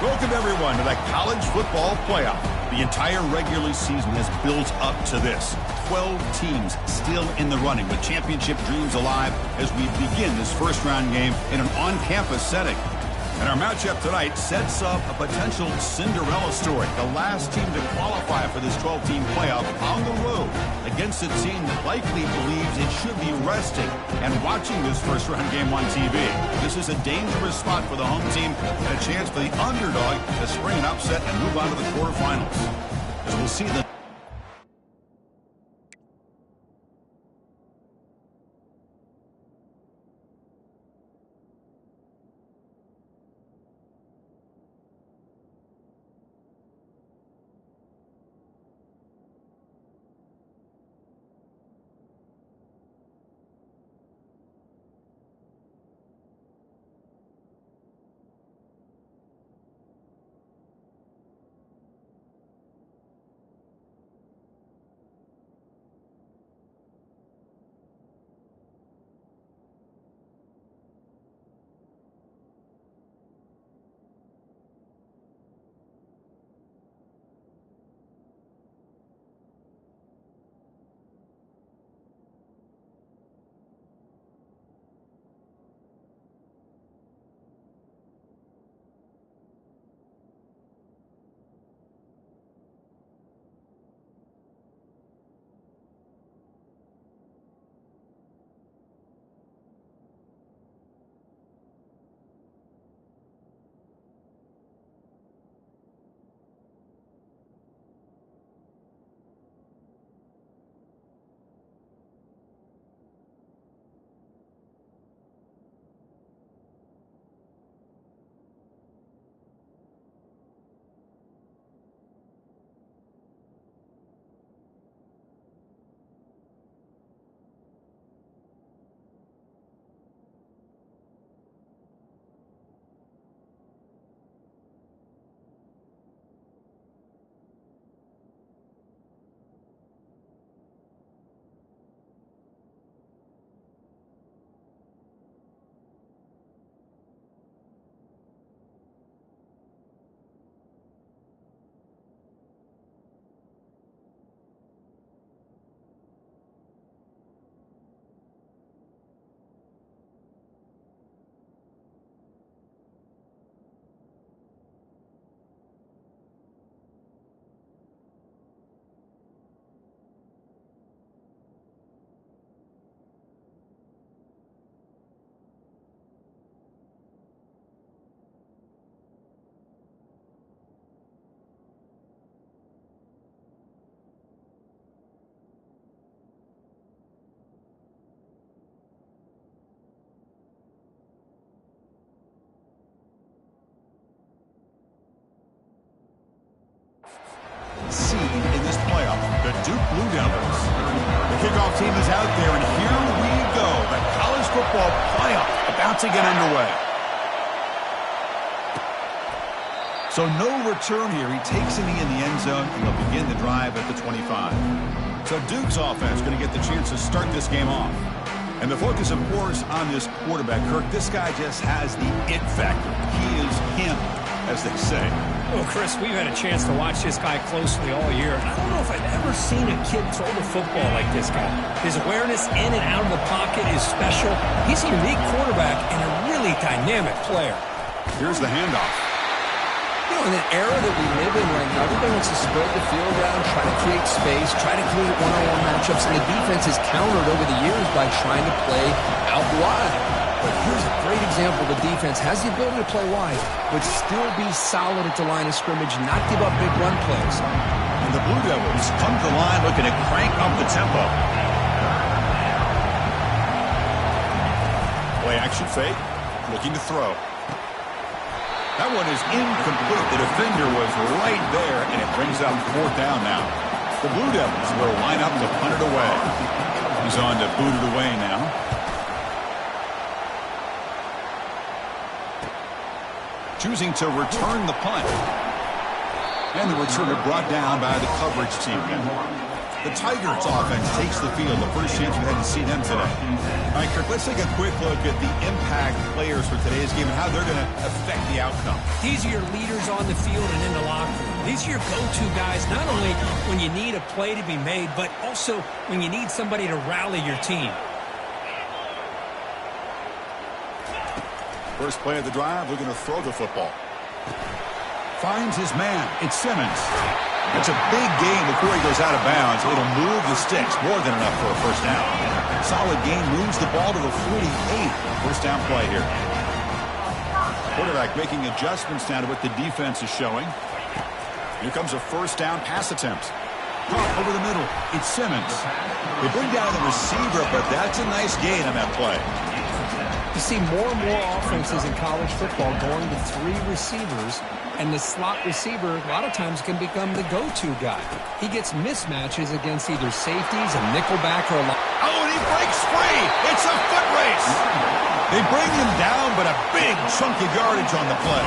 Welcome, everyone, to the college football playoff. The entire regular season has built up to this. 12 teams still in the running with championship dreams alive as we begin this first-round game in an on-campus setting. And our matchup tonight sets up a potential Cinderella story. The last team to qualify for this 12-team playoff on the road against a team that likely believes it should be resting and watching this first-round game on TV. This is a dangerous spot for the home team and a chance for the underdog to spring an upset and move on to the quarterfinals. As we'll see the seed in this playoff, the Duke Blue Devils. The kickoff team is out there, and here we go. The college football playoff about to get underway. So no return here. He takes a knee in the end zone, and they'll begin the drive at the 25. So Duke's offense going to get the chance to start this game off. And the focus, of course, on this quarterback, Kirk. This guy just has the it factor. He is him, as they say. Well, Chris, we've had a chance to watch this guy closely all year. I don't know if I've ever seen a kid throw the football like this guy. His awareness in and out of the pocket is special. He's a unique quarterback and a really dynamic player. Here's the handoff. You know, in an era that we live in right now, everybody wants to spread the field around, try to create space, try to create one-on-one matchups, and the defense has countered over the years by trying to play out wide. But here's a great example. The defense has the ability to play wide, but still be solid at the line of scrimmage, not give up big run plays. And the Blue Devils come to the line looking to crank up the tempo. Play action fake, looking to throw. That one is incomplete. The defender was right there, and it brings up fourth down now. The Blue Devils will line up to punt it away. He's on to boot it away now. Choosing to return the punt. And the returner brought down by the coverage team. The Tigers offense takes the field. The first chance we had to see them today. All right, Kirk, let's take a quick look at the impact players for today's game and how they're going to affect the outcome. These are your leaders on the field and in the locker room. These are your go-to guys, not only when you need a play to be made, but also when you need somebody to rally your team. First play of the drive, looking to throw the football. Finds his man. It's Simmons. That's a big gain before he goes out of bounds. It'll move the sticks. More than enough for a first down. Solid gain moves the ball to the 48. First down play here. Quarterback making adjustments now to what the defense is showing. Here comes a first down pass attempt. Pop over the middle. It's Simmons. They bring down the receiver, but that's a nice gain on that play. You see more and more offenses in college football going to 3 receivers, and the slot receiver a lot of times can become the go-to guy. He gets mismatches against either safeties, a nickelback, or a... Oh, and he breaks free. It's a foot race. They bring him down, but a big chunk of yardage on the play.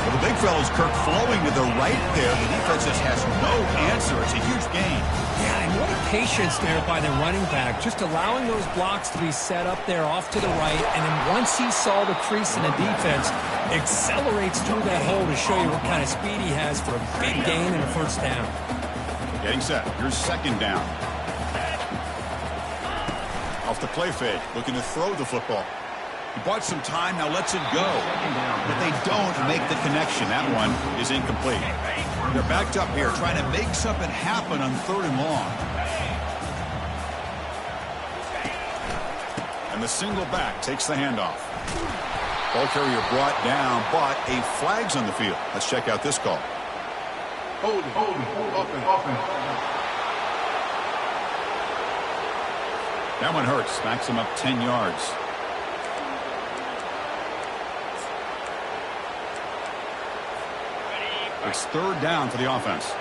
Well, the big fellow's Kirk flowing to the right there. The defense just has no answer. It's a huge gain. Yeah, and what a patience there by the running back, just allowing those blocks to be set up there off to the right, and then once he saw the crease in the defense, accelerates through that hole to show you what kind of speed he has for a big gain and a first down. Getting set. Here's second down. Off the play fake, looking to throw the football. He bought some time, now lets it go. But they don't make the connection. That one is incomplete. They're backed up here, trying to make something happen on 3rd and long. And the single back takes the handoff. Ball carrier brought down, but a flag's on the field. Let's check out this call. Hold it. That one hurts. Backs him up 10 yards. It's 3rd down for the offense.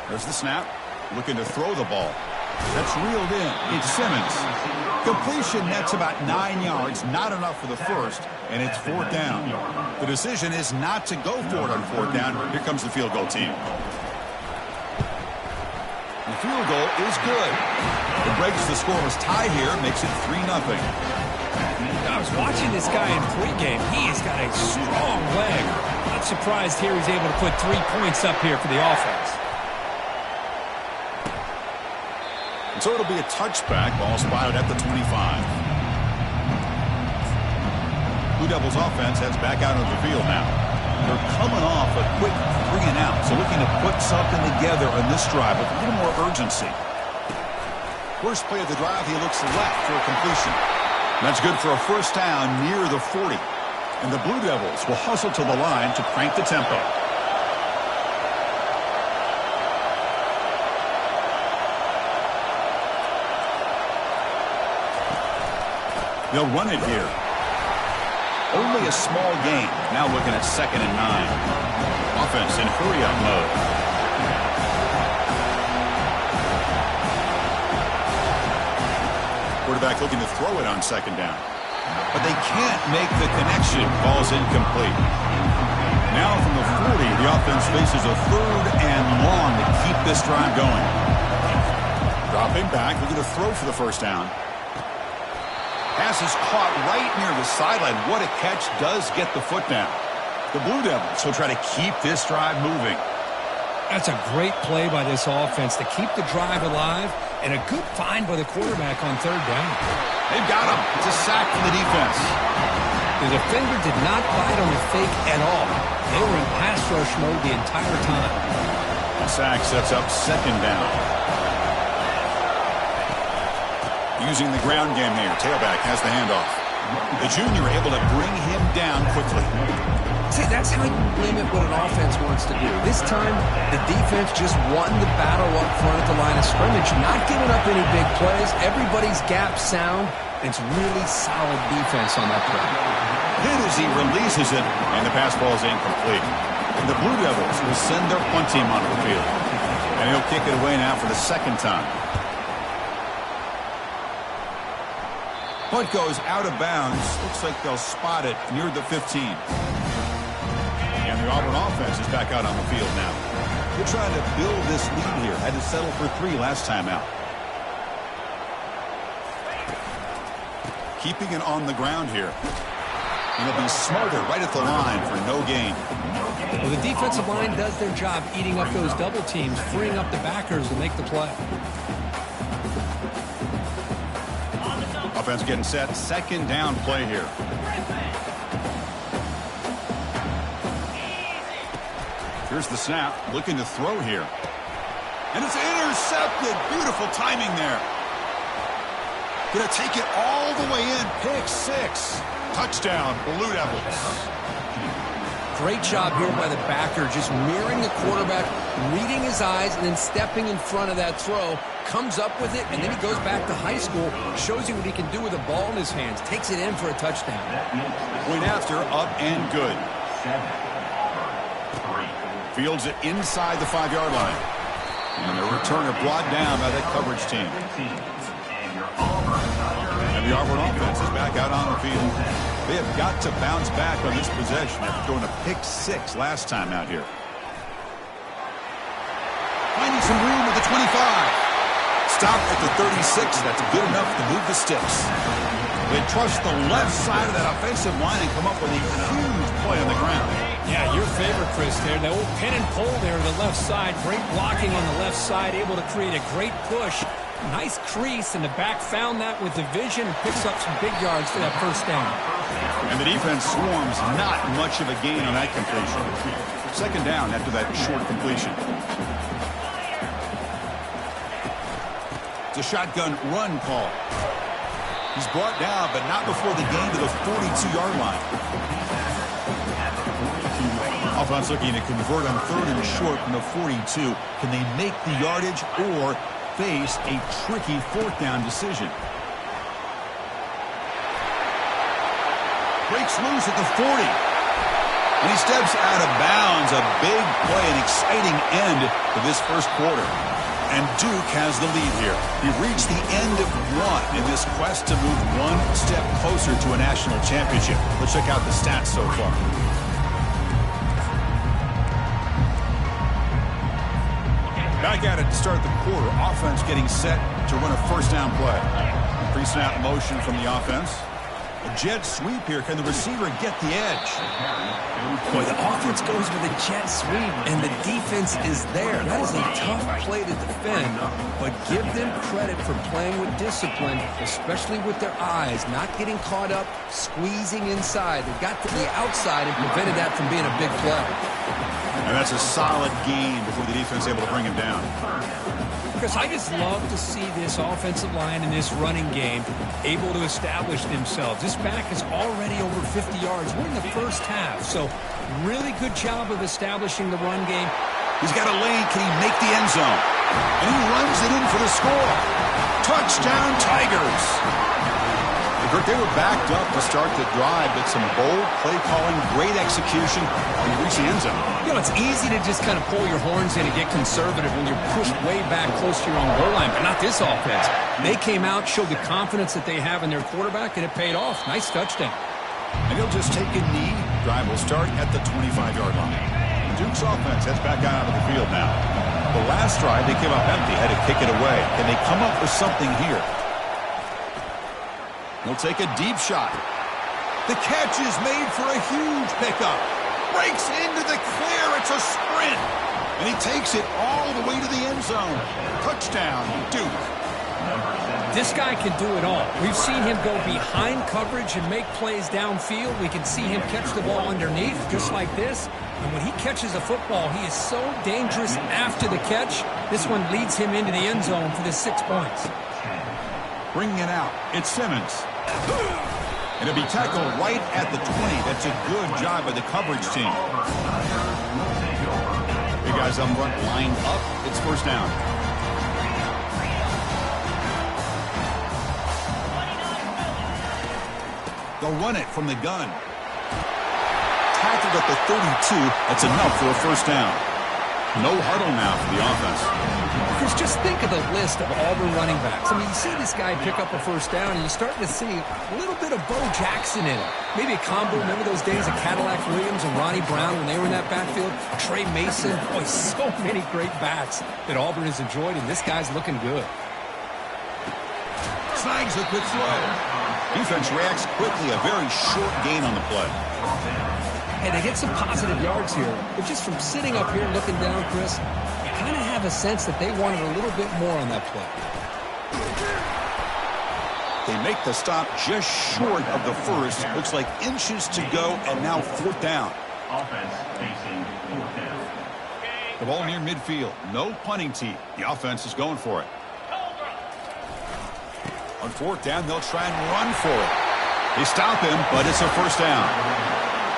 There's the snap. Looking to throw the ball. That's reeled in. It's Simmons. Completion nets about 9 yards. Not enough for the first. And it's 4th down. The decision is not to go for it on 4th down. Here comes the field goal team. The field goal is good. It breaks the scoreless tie here, makes it 3-0. I was watching this guy in pregame. He has got a strong leg. Not surprised here he's able to put 3 points up here for the offense. And so it'll be a touchback. Ball spotted at the 25. Blue Devils offense heads back out on the field now. They're coming off a quick 3 and out, so looking to put something together on this drive with a little more urgency. First play of the drive, he looks left for a completion. That's good for a first down near the 40. And the Blue Devils will hustle to the line to crank the tempo. They'll run it here. Only a small gain. Now looking at 2nd and 9. Offense in hurry-up mode. Quarterback looking to throw it on 2nd down. But they can't make the connection. Ball's incomplete. Now from the 40, the offense faces a 3rd and long to keep this drive going. Dropping back, looking to throw for the first down. Pass is caught right near the sideline. What a catch. Does get the foot down. The Blue Devils will try to keep this drive moving. That's a great play by this offense to keep the drive alive, and a good find by the quarterback on 3rd down. They've got him. It's a sack from the defense. The defender did not bite on the fake at all. They were in pass rush mode the entire time. The sack sets up 2nd down. Using the ground game here. Tailback has the handoff. The junior able to bring him down quickly. See, that's how you limit what an offense wants to do. This time, the defense just won the battle up front at the line of scrimmage, not giving up any big plays. Everybody's gap sound. It's really solid defense on that play. Hit as he releases it, and the pass ball is incomplete. And the Blue Devils will send their punt team onto the field. And he'll kick it away now for the 2nd time. Punt goes out of bounds. Looks like they'll spot it near the 15. And the Auburn offense is back out on the field now. They're trying to build this lead here. Had to settle for 3 last time out. Keeping it on the ground here. And they'll be smarter right at the line for no gain. Well, the defensive line does their job eating up those double teams, freeing up the backers to make the play. Offense getting set. Second down play here. Here's the snap. Looking to throw here. And it's intercepted. Beautiful timing there. Going to take it all the way in. Pick 6. Touchdown, Blue Devils. Great job here by the backer, just mirroring the quarterback, reading his eyes, and then stepping in front of that throw. Comes up with it, and then he goes back to high school, shows you what he can do with a ball in his hands, takes it in for a touchdown. Point after, up and good. Fields it inside the 5-yard line. And the returner brought down by that coverage team. And the Auburn offense is back out on the field. They have got to bounce back on this possession after throwing a pick 6 last time out here. Finding some room at the 25. Stop at the 36. That's good enough to move the sticks. They trust the left side of that offensive line and come up with a huge play on the ground. Yeah, your favorite, Chris, there. The old pin and pull there to the left side. Great blocking on the left side, able to create a great push. Nice crease, and the back found that with the vision and picks up some big yards for that first down. And the defense swarms. Not much of a gain on that completion. Second down after that short completion. It's a shotgun run call. He's brought down, but not before the gain to the 42-yard line. Offense looking to convert on 3rd and short from the 42. Can they make the yardage or face a tricky 4th down decision? Breaks loose at the 40. And he steps out of bounds. A big play, an exciting end to this first quarter. And Duke has the lead here. He reached the end of 1 in this quest to move 1 step closer to a national championship. Let's check out the stats so far. Back at it to start the quarter. Offense getting set to run a first down play. Pre-snap motion from the offense. A jet sweep here. Can the receiver get the edge? Boy, the offense goes with a jet sweep, and the defense is there. That is a tough play to defend, but give them credit for playing with discipline, especially with their eyes, not getting caught up, squeezing inside. They got to the outside and prevented that from being a big play. And that's a solid gain before the defense is able to bring him down. Chris, I just love to see this offensive line and this running game able to establish themselves. This back is already over 50 yards. We're in the first half, so really good job of establishing the run game. He's got a lane. Can he make the end zone? And he runs it in for the score. Touchdown, Tigers. They were backed up to start the drive, but some bold play calling, great execution, and reach the end zone. You know, it's easy to just kind of pull your horns in and get conservative when you're pushed way back close to your own goal line, but not this offense. They came out, showed the confidence that they have in their quarterback, and it paid off. Nice touchdown. And he'll just take a knee. Drive will start at the 25-yard line. Duke's offense heads back out onto the field now. The last drive, they came up empty, had to kick it away. Can they come up with something here? He'll take a deep shot. The catch is made for a huge pickup. Breaks into the clear. It's a sprint. And he takes it all the way to the end zone. Touchdown, Duke. This guy can do it all. We've seen him go behind coverage and make plays downfield. We can see him catch the ball underneath, just like this. And when he catches a football, he is so dangerous after the catch. This one leads him into the end zone for the 6 points. Bringing it out, it's Simmons. And it'll be tackled right at the 20. That's a good job by the coverage team. You guys up front lined up. It's first down. They'll run it from the gun. Tackled at the 32. That's enough for a first down. No huddle now for the offense. Chris, just think of the list of Auburn running backs. I mean, you see this guy pick up a first down, and you're starting to see a little bit of Bo Jackson in it. Maybe a combo. Remember those days of Cadillac Williams and Ronnie Brown when they were in that backfield? Trey Mason. Boy, so many great backs that Auburn has enjoyed, and this guy's looking good. Snags a quick throw. Defense reacts quickly. A very short gain on the play. Hey, they get some positive yards here, but just from sitting up here and looking down, Chris, you kind of have a sense that they wanted a little bit more on that play. They make the stop just short of the first. Looks like inches to go, and now fourth down. Offense facing fourth down. The ball near midfield. No punting tee. The offense is going for it. On fourth down, they'll try and run for it. They stop him, but it's a first down.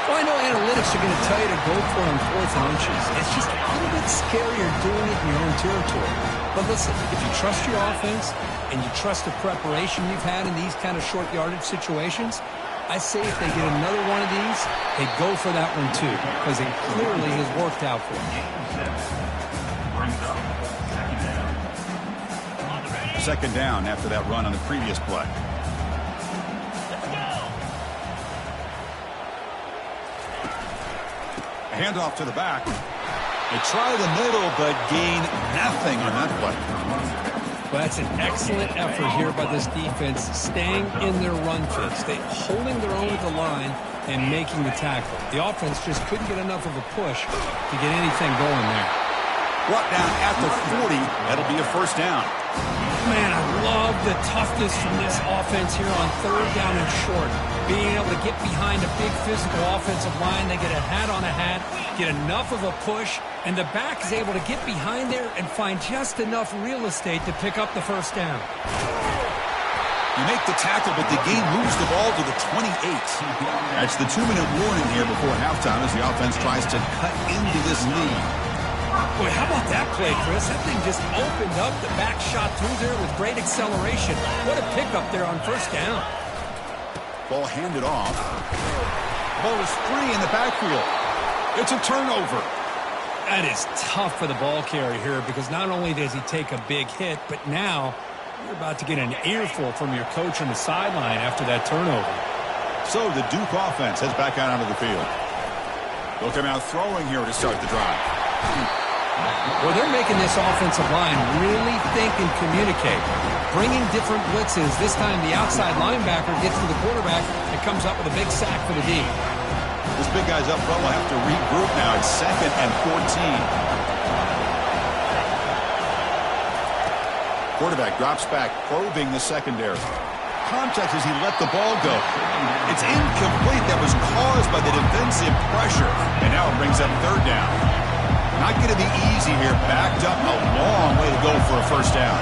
Well, I know analytics are going to tell you to go for it on fourth and inches. It's just a little bit scarier doing it in your own territory. But listen, if you trust your offense and you trust the preparation you've had in these kind of short yardage situations, I say if they get another one of these, they go for that one too, because it clearly has worked out for them. Second down after that run on the previous play. A handoff to the back. They try the middle, but gain nothing on that play. Well, that's an excellent effort here by this defense, staying in their run fits. They holding their own at the line and making the tackle. The offense just couldn't get enough of a push to get anything going there. Brought down at the 40. That'll be a first down. Man, I love the toughness from this offense here on third down and short. Being able to get behind a big physical offensive line. They get a hat on a hat, get enough of a push, and the back is able to get behind there and find just enough real estate to pick up the first down. You make the tackle, but the game moves the ball to the 28. That's the 2-minute warning here before halftime as the offense tries to cut into this lead. Boy, how about that play, Chris? That thing just opened up. The back shot through there with great acceleration. What a pickup there on first down. Ball handed off. Ball is free in the backfield. It's a turnover. That is tough for the ball carrier here because not only does he take a big hit, but now you're about to get an earful from your coach on the sideline after that turnover. So the Duke offense heads back out onto the field. They'll come out throwing here to start the drive. Well, they're making this offensive line really think and communicate. Bringing different blitzes. This time the outside linebacker gets to the quarterback and comes up with a big sack for the D. This big guy's up front will have to regroup now. It's 2nd and 14. Quarterback drops back, probing the secondary. Context as he let the ball go. It's incomplete. That was caused by the defensive pressure. And now it brings up third down. Not going to be easy here. Backed up a long way to go for a first down.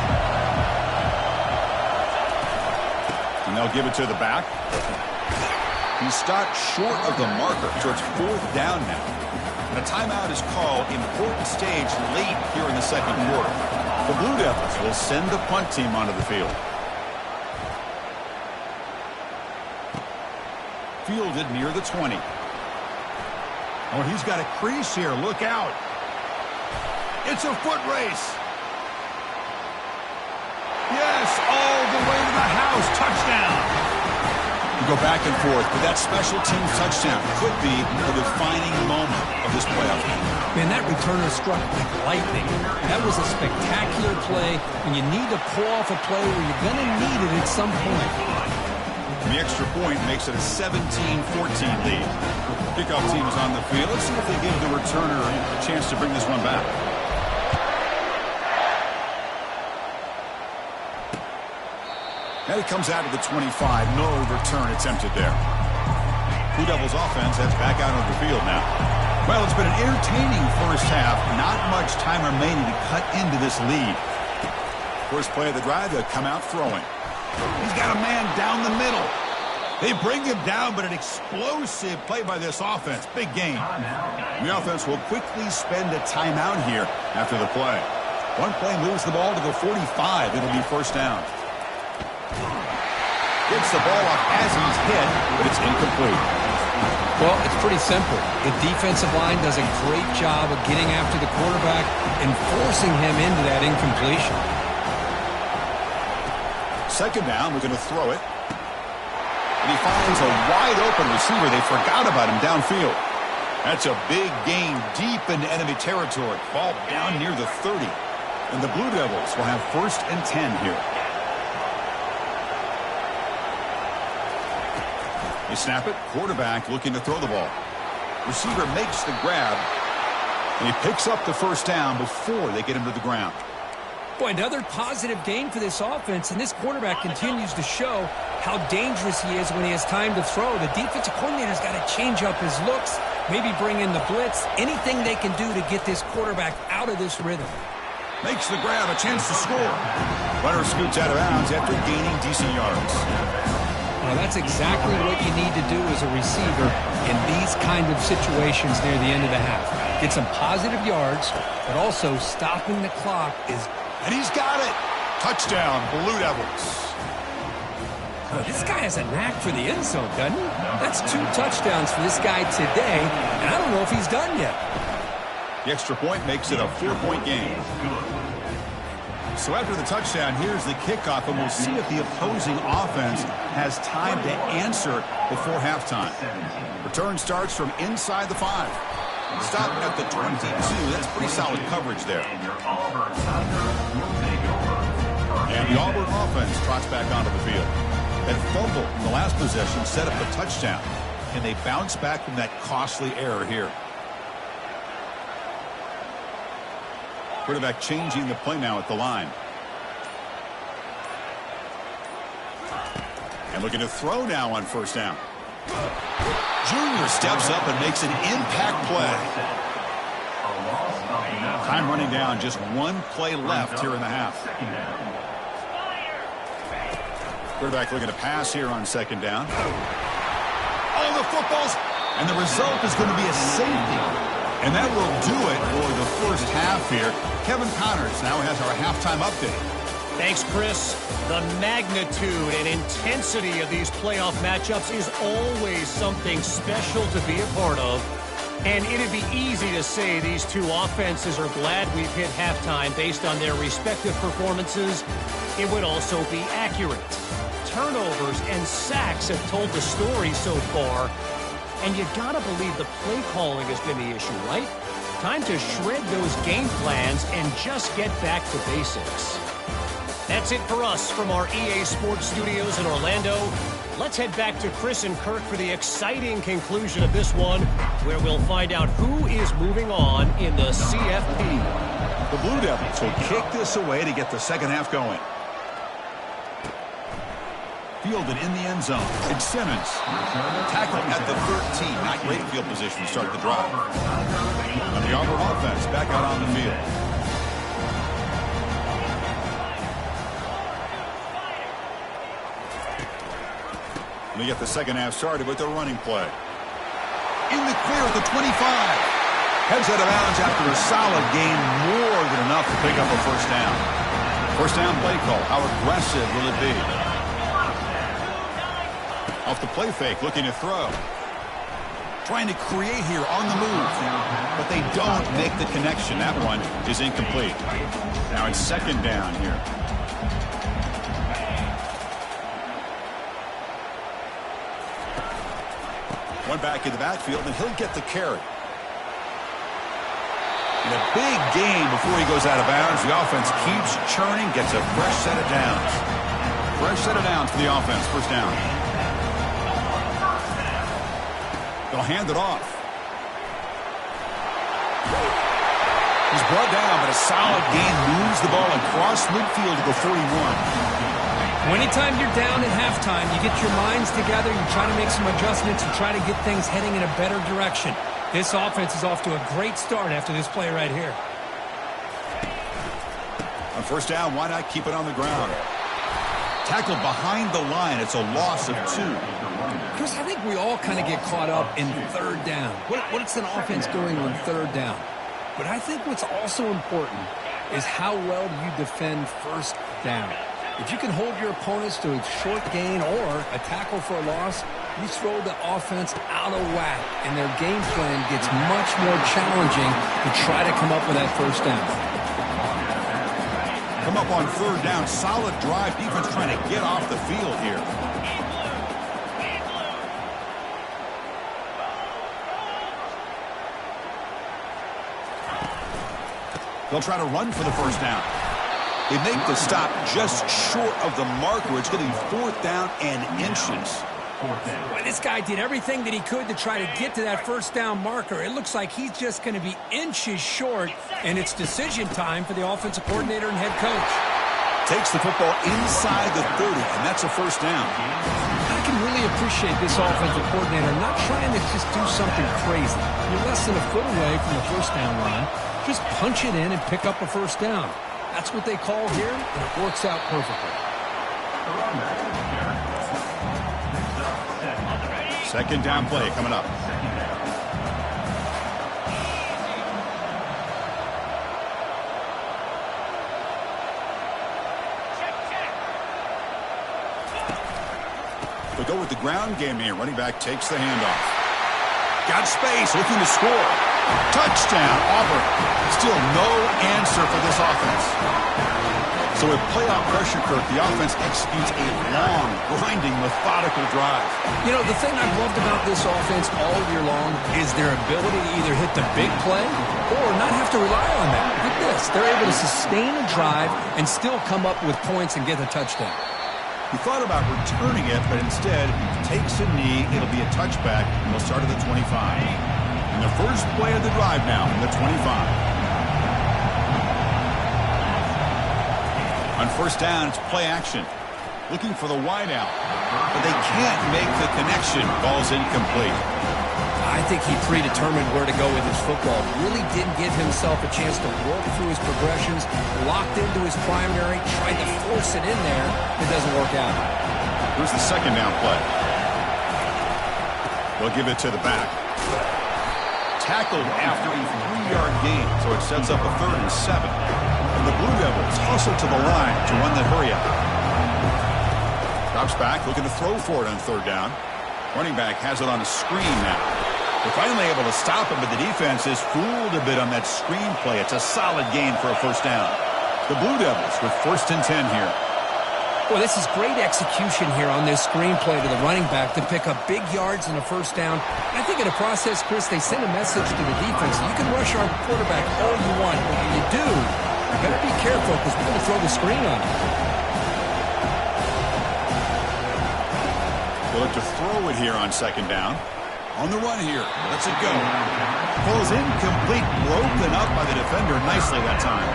And they'll give it to the back. He stopped short of the marker, so it's fourth down now. And a timeout is called. Important stage late here in the second quarter. The Blue Devils will send the punt team onto the field. Fielded near the 20. Oh, he's got a crease here. Look out. It's a foot race. Yes, all the way to the house. Touchdown. You go back and forth, but that special team touchdown could be the defining moment of this playoff game. Man, that returner struck like lightning. That was a spectacular play, and you need to pull off a play where you're going to need it at some point. And the extra point makes it a 17-14 lead. Kickoff team is on the field. Let's see if they give the returner a chance to bring this one back. And it comes out of the 25. No return attempted there. Blue Devils offense heads back out on the field now. Well, it's been an entertaining first half. Not much time remaining to cut into this lead. First play of the drive, they'll come out throwing. He's got a man down the middle. They bring him down, but an explosive play by this offense. Big game. The offense will quickly spend a timeout here after the play. One play moves the ball to the 45. It'll be first down. Gets the ball off as he's hit, but it's incomplete. Well, it's pretty simple. The defensive line does a great job of getting after the quarterback and forcing him into that incompletion. Second down, we're going to throw it. And he finds a wide-open receiver. They forgot about him downfield. That's a big gain deep into enemy territory. Ball down near the 30. And the Blue Devils will have 1st and 10 here. They snap it. Quarterback looking to throw the ball. Receiver makes the grab. And he picks up the first down before they get him to the ground. Boy, another positive gain for this offense, and this quarterback continues to show how dangerous he is when he has time to throw. The defensive coordinator's got to change up his looks, maybe bring in the blitz, anything they can do to get this quarterback out of this rhythm. Makes the grab, a chance to score. Runner scoots out of bounds after gaining decent yards. Well, that's exactly what you need to do as a receiver in these kind of situations near the end of the half. Get some positive yards, but also stopping the clock is... And he's got it. Touchdown, Blue Devils. Oh, this guy has a knack for the end zone, doesn't he? That's 2 touchdowns for this guy today, and I don't know if he's done yet. The extra point makes it a 4-point game. So after the touchdown, here's the kickoff, and we'll see if the opposing offense has time to answer before halftime. Return starts from inside the 5. Stop at the 22. That's pretty solid coverage there. And the Auburn offense trots back onto the field. That fumble in the last possession set up a touchdown, and they bounce back from that costly error here. Quarterback changing the play now at the line. And looking to throw now on first down. Junior steps up and makes an impact play. Time running down, just 1 play left here in the half. Quarterback looking to pass here on second down. Oh, the footballs! And the result is going to be a safety. And that will do it for the first half here. Kevin Connors now has our halftime update. Thanks, Chris. The magnitude and intensity of these playoff matchups is always something special to be a part of. And it'd be easy to say these two offenses are glad we've hit halftime based on their respective performances. It would also be accurate. Turnovers and sacks have told the story so far. And you gotta believe the play calling has been the issue, right? Time to shred those game plans and just get back to basics. That's it for us from our EA Sports Studios in Orlando. Let's head back to Chris and Kirk for the exciting conclusion of this one, where we'll find out who is moving on in the CFP. The Blue Devils will kick this away to get the second half going. Fielded in the end zone. It's Simmons. Tackling at the 13. Not great field position to start the drive. And the Auburn offense back out on the field. We get the second half started with the running play. In the clear at the 25. Heads out of bounds after a solid gain, more than enough to pick up a first down. First down play call. How aggressive will it be? Off the play fake, looking to throw. Trying to create here on the move. But they don't make the connection. That one is incomplete. Now it's second down here. One back in the backfield, and he'll get the carry. And a big gain before he goes out of bounds. The offense keeps churning, gets a fresh set of downs. Fresh set of downs for the offense. First down. They'll hand it off. He's brought down, but a solid gain moves the ball across midfield to the 41. Anytime you're down at halftime, you get your minds together, you try to make some adjustments, you try to get things heading in a better direction. This offense is off to a great start after this play right here. On first down, why not keep it on the ground? Tackled behind the line. It's a loss of 2. Chris, I think we all kind of get caught up in third down. What's an offense doing on third down? But I think what's also important is how well do you defend first down. If you can hold your opponents to a short gain or a tackle for a loss, you throw the offense out of whack, and their game plan gets much more challenging to try to come up with that first down. Come up on third down. Solid drive. Defense trying to get off the field here. They'll try to run for the first down. They make the stop just short of the marker. It's going to be fourth down and inches. Well, this guy did everything that he could to try to get to that first down marker. It looks like he's just going to be inches short, and it's decision time for the offensive coordinator and head coach. Takes the football inside the 30, and that's a first down. I can really appreciate this offensive coordinator not trying to just do something crazy. You're less than a foot away from the first down line. Just punch it in and pick up a first down. That's what they call here, and it works out perfectly. Second down play coming up. We'll go with the ground game here. Running back takes the handoff. Got space, looking to score. Touchdown, Auburn. Still no answer for this offense. So with playoff pressure, Kirk, the offense executes a long, grinding, methodical drive. You know, the thing I've loved about this offense all year long is their ability to either hit the big play or not have to rely on that. Look at this. They're able to sustain a drive and still come up with points and get a touchdown. He thought about returning it, but instead takes a knee. It'll be a touchback, and they'll start at the 25. And the first play of the drive now from the 25. On first down, it's play action. Looking for the wideout, but they can't make the connection. Ball's incomplete. I think he predetermined where to go with his football. Really didn't give himself a chance to work through his progressions. Locked into his primary, tried to force it in there. It doesn't work out. Here's the second down play. They'll give it to the back. Tackled after a 3-yard gain, so it sets up a 3rd and 7. And the Blue Devils hustle to the line to run the hurry up. Drops back, looking to throw for it on third down. Running back has it on a screen now. They're finally able to stop him, but the defense is fooled a bit on that screen play. It's a solid gain for a first down. The Blue Devils with 1st and 10 here. Well, this is great execution here on this screenplay to the running back to pick up big yards in a first down. I think in the process, Chris, they send a message to the defense. You can rush our quarterback all you want, but when you do, you better be careful because we're going to throw the screen on him. They'll look to throw it here on second down. On the run here. Lets it go. Falls incomplete. Broken up by the defender nicely that time.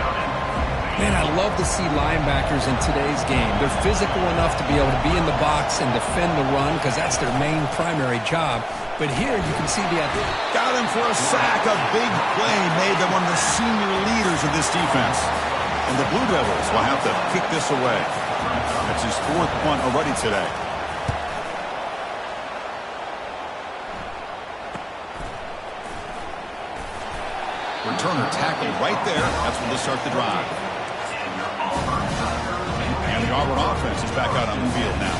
Man, I love to see linebackers in today's game. They're physical enough to be able to be in the box and defend the run because that's their main primary job. But here you can see the athletic. Got him for a sack. A big play made them one of the senior leaders of this defense. And the Blue Devils will have to kick this away. That's his 4th punt already today. Returner tackled right there. That's when they'll start the drive. And the Auburn offense is back out on the field now.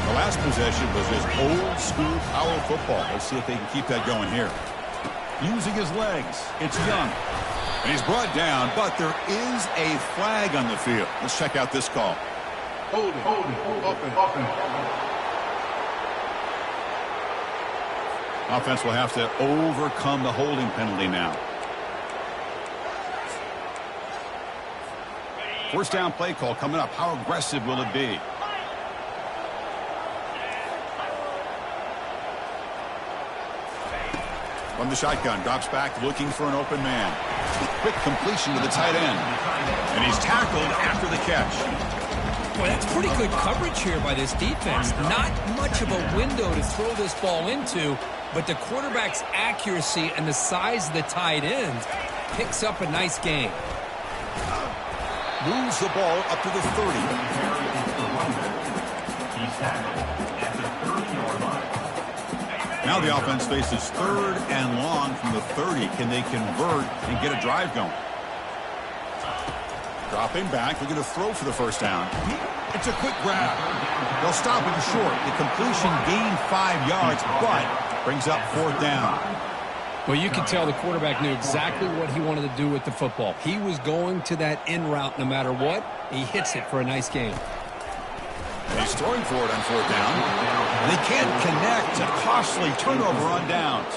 The last possession was just old-school power football. Let's see if they can keep that going here. Using his legs, it's Young. And he's brought down, but there is a flag on the field. Let's check out this call. Holding, offense. Offense will have to overcome the holding penalty now. First down play call coming up. How aggressive will it be? From the shotgun, drops back, looking for an open man. Quick completion to the tight end. And he's tackled after the catch. Boy, that's pretty good coverage here by this defense. Not much of a window to throw this ball into, but the quarterback's accuracy and the size of the tight end picks up a nice gain. Moves the ball up to the 30. Now the offense faces 3rd and long from the 30. Can they convert and get a drive going? Dropping back, they're going to throw for the first down. It's a quick grab. They'll stop him short. The completion gained 5 yards, but brings up 4th down. Well, you can tell the quarterback knew exactly what he wanted to do with the football. He was going to that in route no matter what. He hits it for a nice gain. And he's throwing for it on 4th down. They can't connect. A costly turnover on downs.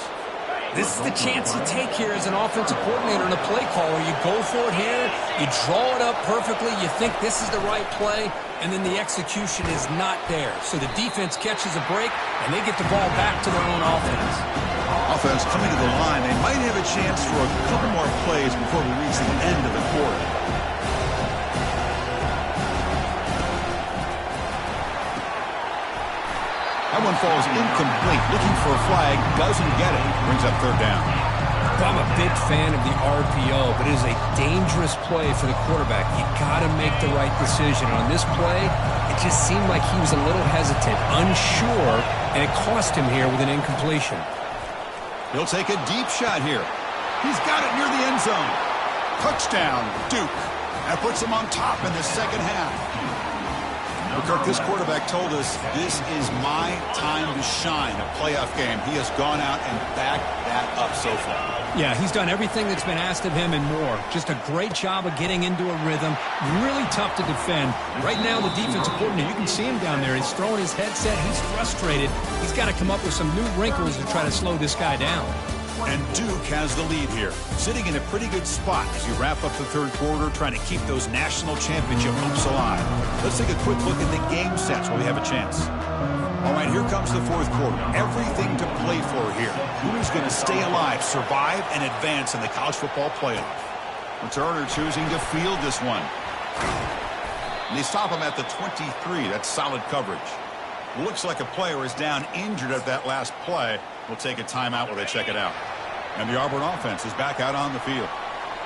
This is the chance you take here as an offensive coordinator and a play caller. You go for it here, you draw it up perfectly, you think this is the right play, and then the execution is not there. So the defense catches a break, and they get the ball back to their own offense. Offense coming to the line. They might have a chance for a couple more plays before we reach the end of the quarter. That one falls incomplete. Looking for a flag. Doesn't get it. Brings up 3rd down. I'm a big fan of the RPO, but it is a dangerous play for the quarterback. You got to make the right decision. On this play, it just seemed like he was a little hesitant, unsure, and it cost him here with an incompletion. He'll take a deep shot here. He's got it near the end zone. Touchdown, Duke. That puts him on top in the second half. Kirk, this quarterback told us this is my time to shine, a playoff game. He has gone out and backed that up so far. Yeah, he's done everything that's been asked of him and more. Just a great job of getting into a rhythm. Really tough to defend. Right now, the defensive coordinator, you can see him down there. He's throwing his headset. He's frustrated. He's got to come up with some new wrinkles to try to slow this guy down. And Duke has the lead here, sitting in a pretty good spot as you wrap up the 3rd quarter, trying to keep those national championship hopes alive. Let's take a quick look at the game sets while we have a chance. All right, here comes the 4th quarter. Everything to play for here. Who's going to stay alive, survive, and advance in the college football playoff? Turner choosing to field this one. And they stop him at the 23. That's solid coverage. Looks like a player is down injured at that last play. We'll take a timeout while they check it out. And the Auburn offense is back out on the field.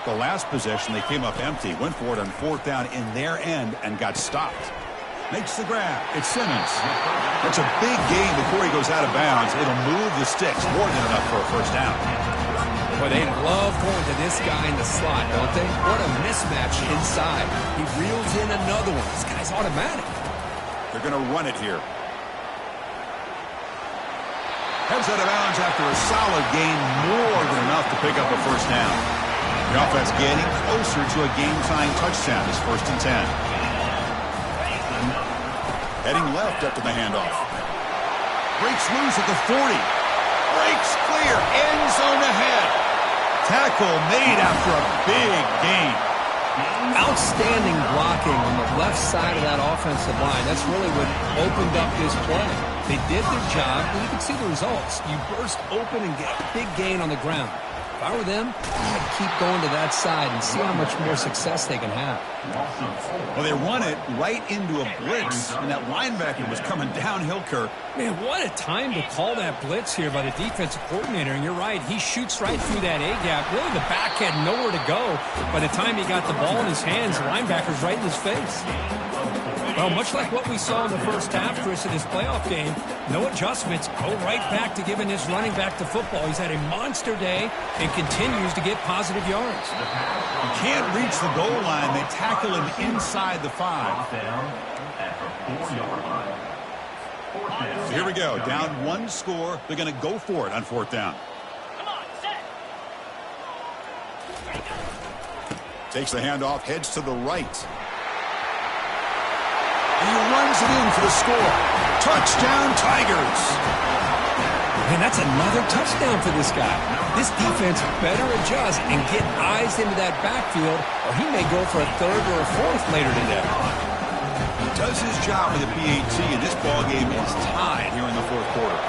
The last possession, they came up empty, went for it on 4th down in their end and got stopped. Makes the grab. It's Simmons. That's a big gain before he goes out of bounds. It'll move the sticks more than enough for a first down. Boy, they love going to this guy in the slot, don't they? What a mismatch inside. He reels in another one. This guy's automatic. They're going to run it here. Heads out of bounds after a solid gain, more than enough to pick up a first down. The offense getting closer to a game-tying touchdown. It's 1st and 10. Heading left after the handoff. Breaks loose at the 40. Breaks clear. End zone ahead. Tackle made after a big gain. Outstanding blocking on the left side of that offensive line. That's really what opened up this play. They did their job, and you can see the results. You burst open and get a big gain on the ground. If I were them, I'd keep going to that side and see how much more success they can have. Well, they run it right into a blitz, and that linebacker was coming downhill, Kirk. Man, what a time to call that blitz here by the defensive coordinator. And you're right, he shoots right through that A-gap. Really, the back had nowhere to go. By the time he got the ball in his hands, the linebacker's right in his face. Well, much like what we saw in the first half, Chris, in this playoff game, no adjustments. Go right back to giving his running back the football. He's had a monster day and continues to get positive yards. He can't reach the goal line. They tackle him inside the 5. So here we go. Down 1 score. They're going to go for it on 4th down. Takes the handoff, heads to the right. And he runs it in for the score. Touchdown, Tigers. And that's another touchdown for this guy. This defense better adjust and get eyes into that backfield, or he may go for a 3rd or a 4th later today. He does his job with the PAT, and this ball game is tied here in the 4th quarter.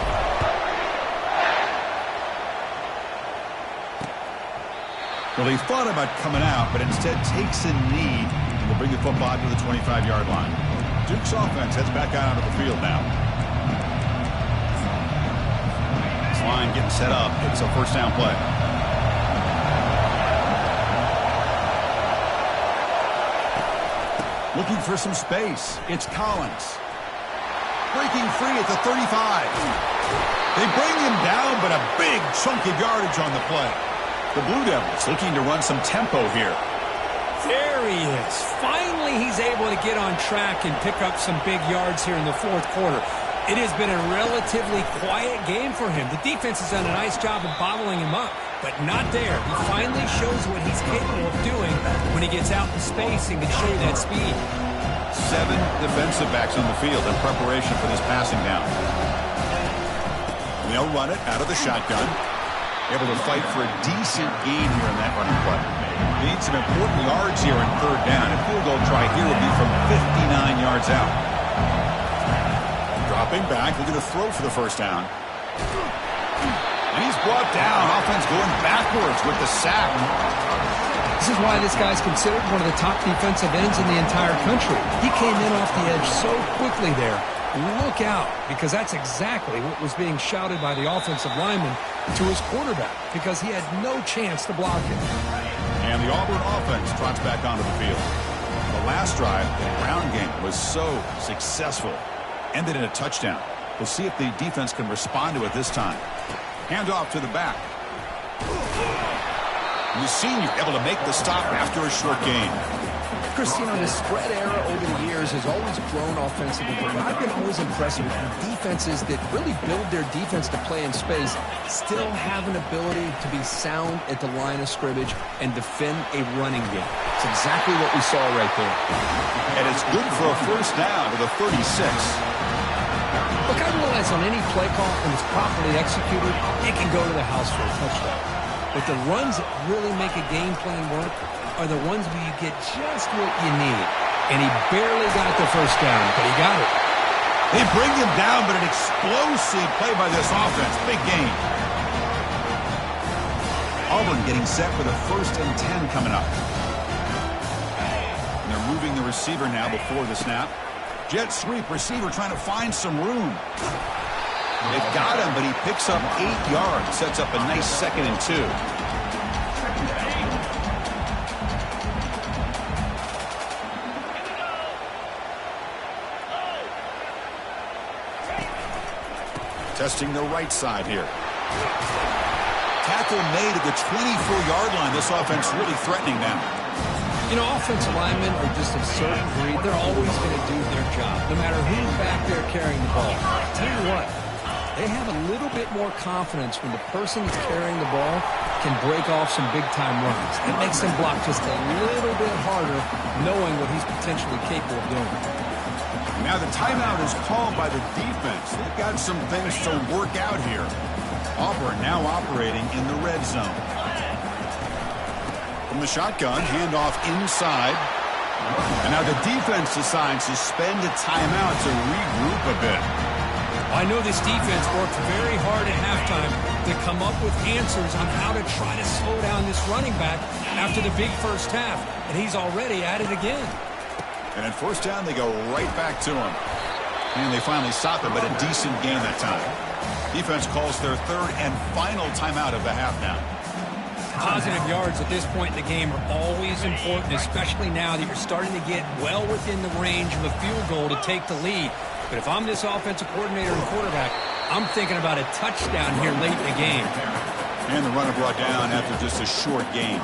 Well, he thought about coming out, but instead takes a knee and will bring the football to the 25-yard line. Duke's offense heads back out onto the field now. This line getting set up. It's a first down play. Looking for some space. It's Collins. Breaking free at the 35. They bring him down, but a big chunk of yardage on the play. The Blue Devils looking to run some tempo here. There he is. Finally, he's able to get on track and pick up some big yards here in the fourth quarter. It has been a relatively quiet game for him. The defense has done a nice job of bottling him up, but not there. He finally shows what he's capable of doing when he gets out in space and can show that speed. 7 defensive backs on the field in preparation for this passing down. And they'll run it out of the shotgun. Able to fight for a decent gain here in that running play. Need some important yards here in third down. A field goal try here would be from 59 yards out. Dropping back, looking to throw for the first down. And he's brought down. Offense going backwards with the sack. This is why this guy's considered one of the top defensive ends in the entire country. He came in off the edge so quickly there. Look out, because that's exactly what was being shouted by the offensive lineman to his quarterback, because he had no chance to block it. And the Auburn offense trots back onto the field. The last drive, the ground game, was so successful. Ended in a touchdown. We'll see if the defense can respond to it this time. Handoff to the back. And the senior able to make the stop after a short gain. Christine, the spread era over the years has always grown offensively, but I've been always impressed with defenses that really build their defense to play in space, still have an ability to be sound at the line of scrimmage and defend a running game. It's exactly what we saw right there. And it's good for a first down to the 36. Look, I realize on any play call, when it's properly executed, it can go to the house for a touchdown. But the runs that really make a game plan work are the ones where you get just what you need. And he barely got the first down, but he got it. They bring him down, but an explosive play by this offense. Big gain. Auburn getting set for the 1st and 10 coming up. And they're moving the receiver now before the snap. Jet sweep, receiver trying to find some room. They've got him, but he picks up 8 yards. Sets up a nice 2nd and 2. Testing the right side here. Tackle made at the 24-yard line. This offense really threatening them. You know, offensive linemen are just a certain breed. They're always going to do their job, no matter who's back there carrying the ball. I'll tell you what, they have a little bit more confidence when the person that's carrying the ball can break off some big-time runs. It makes them block just a little bit harder, knowing what he's potentially capable of doing. Now the timeout is called by the defense. They've got some things to work out here. Auburn now operating in the red zone. From the shotgun, handoff inside. And now the defense decides to spend a timeout to regroup a bit. I know this defense worked very hard at halftime to come up with answers on how to try to slow down this running back after the big first half. And he's already at it again. And at first down, they go right back to him. And they finally stop him, but a decent gain that time. Defense calls their 3rd and final timeout of the half now. Positive yards at this point in the game are always important, especially now that you're starting to get well within the range of a field goal to take the lead. But if I'm this offensive coordinator and quarterback, I'm thinking about a touchdown here late in the game. And the runner brought down after just a short gain.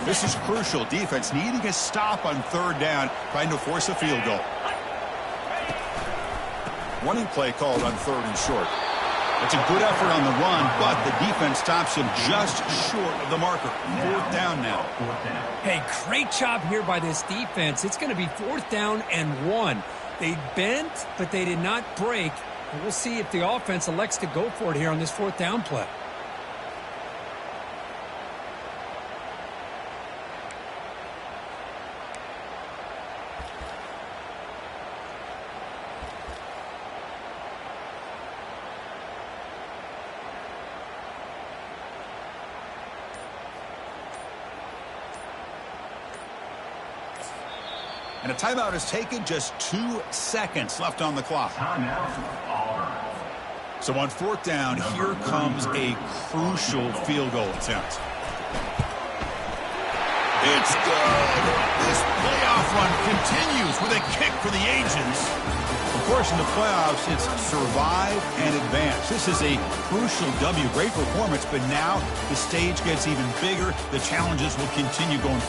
This is crucial. Defense needing a stop on 3rd down, trying to force a field goal. Running play called on 3rd and short. It's a good effort on the run, but the defense stops him just short of the marker. 4th down now. Hey, great job here by this defense. It's going to be 4th down and 1. They bent, but they did not break. And we'll see if the offense elects to go for it here on this 4th down play. And a timeout is taken, just 2 seconds left on the clock. So on 4th down, here comes a crucial field goal attempt. It's good. This playoff run continues with a kick for the ages. Of course, in the playoffs, it's survive and advance. This is a crucial W. Great performance, but now the stage gets even bigger. The challenges will continue going forward.